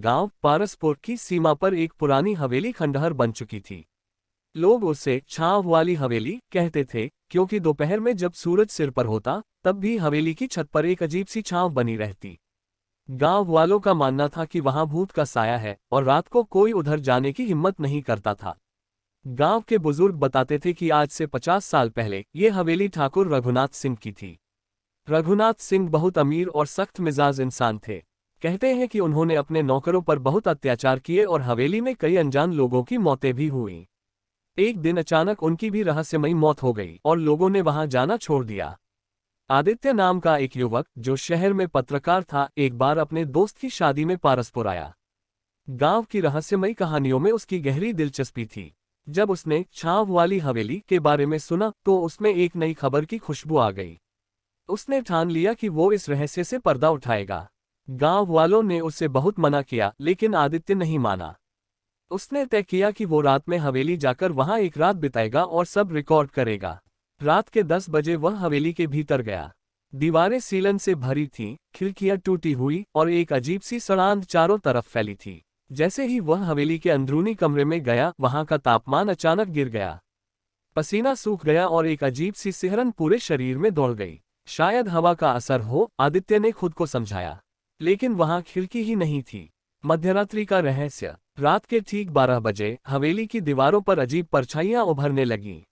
गांव पारसपुर की सीमा पर एक पुरानी हवेली खंडहर बन चुकी थी। लोग उसे छांव वाली हवेली कहते थे, क्योंकि दोपहर में जब सूरज सिर पर होता तब भी हवेली की छत पर एक अजीब सी छांव बनी रहती। गांव वालों का मानना था कि वहां भूत का साया है और रात को कोई उधर जाने की हिम्मत नहीं करता था। गांव के बुजुर्ग बताते थे कि आज से 50 साल पहले ये हवेली ठाकुर रघुनाथ सिंह की थी। रघुनाथ सिंह बहुत अमीर और सख्त मिजाज इंसान थे। कहते हैं कि उन्होंने अपने नौकरों पर बहुत अत्याचार किए और हवेली में कई अनजान लोगों की मौतें भी हुई। एक दिन अचानक उनकी भी रहस्यमयी मौत हो गई और लोगों ने वहां जाना छोड़ दिया। आदित्य नाम का एक युवक जो शहर में पत्रकार था, एक बार अपने दोस्त की शादी में पारसपुर आया। गांव की रहस्यमयी कहानियों में उसकी गहरी दिलचस्पी थी। जब उसने छांव वाली हवेली के बारे में सुना तो उसमें एक नई खबर की खुशबू आ गई। उसने ठान लिया कि वो इस रहस्य से पर्दा उठाएगा। गांव वालों ने उससे बहुत मना किया, लेकिन आदित्य नहीं माना। उसने तय किया कि वो रात में हवेली जाकर वहां एक रात बिताएगा और सब रिकॉर्ड करेगा। रात के 10 बजे वह हवेली के भीतर गया। दीवारें सीलन से भरी थीं, खिड़कियां टूटी हुई और एक अजीब सी सड़ांध चारों तरफ फैली थी। जैसे ही वह हवेली के अंदरूनी कमरे में गया, वहां का तापमान अचानक गिर गया। पसीना सूख गया और एक अजीब सी सिहरन पूरे शरीर में दौड़ गई। शायद हवा का असर हो, आदित्य ने खुद को समझाया। लेकिन वहां खिड़की ही नहीं थी। मध्यरात्रि का रहस्य। रात के ठीक 12 बजे हवेली की दीवारों पर अजीब परछाइयां उभरने लगीं।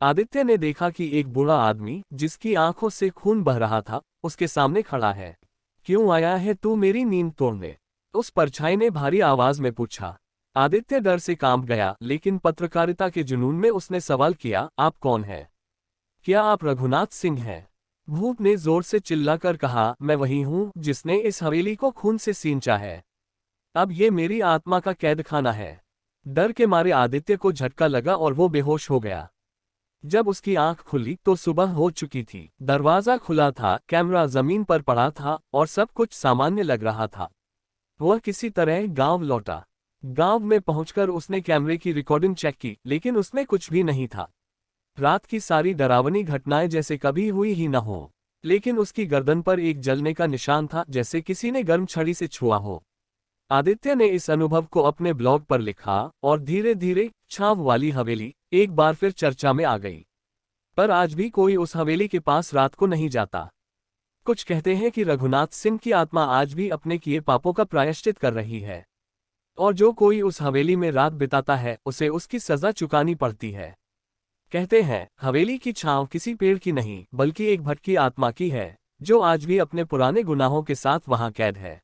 आदित्य ने देखा कि एक बूढ़ा आदमी, जिसकी आंखों से खून बह रहा था, उसके सामने खड़ा है। क्यों आया है तू मेरी नींद तोड़ने? उस परछाई ने भारी आवाज में पूछा। आदित्य डर से कांप गया, लेकिन पत्रकारिता के जुनून में उसने सवाल किया, आप कौन हैं? क्या आप रघुनाथ सिंह हैं? भूत ने जोर से चिल्लाकर कहा, मैं वही हूं जिसने इस हवेली को खून से सींचा है। अब ये मेरी आत्मा का कैदखाना है। डर के मारे आदित्य को झटका लगा और वो बेहोश हो गया। जब उसकी आंख खुली तो सुबह हो चुकी थी। दरवाजा खुला था, कैमरा जमीन पर पड़ा था और सब कुछ सामान्य लग रहा था। वह किसी तरह गांव लौटा। गांव में पहुंचकर उसने कैमरे की रिकॉर्डिंग चेक की, लेकिन उसमें कुछ भी नहीं था। रात की सारी डरावनी घटनाएं जैसे कभी हुई ही न हो। लेकिन उसकी गर्दन पर एक जलने का निशान था, जैसे किसी ने गर्म छड़ी से छुआ हो। आदित्य ने इस अनुभव को अपने ब्लॉग पर लिखा और धीरे धीरे छांव वाली हवेली एक बार फिर चर्चा में आ गई। पर आज भी कोई उस हवेली के पास रात को नहीं जाता। कुछ कहते हैं कि रघुनाथ सिंह की आत्मा आज भी अपने किए पापों का प्रायश्चित कर रही है, और जो कोई उस हवेली में रात बिताता है उसे उसकी सजा चुकानी पड़ती है। कहते हैं हवेली की छांव किसी पेड़ की नहीं, बल्कि एक भटकी आत्मा की है, जो आज भी अपने पुराने गुनाहों के साथ वहां कैद है।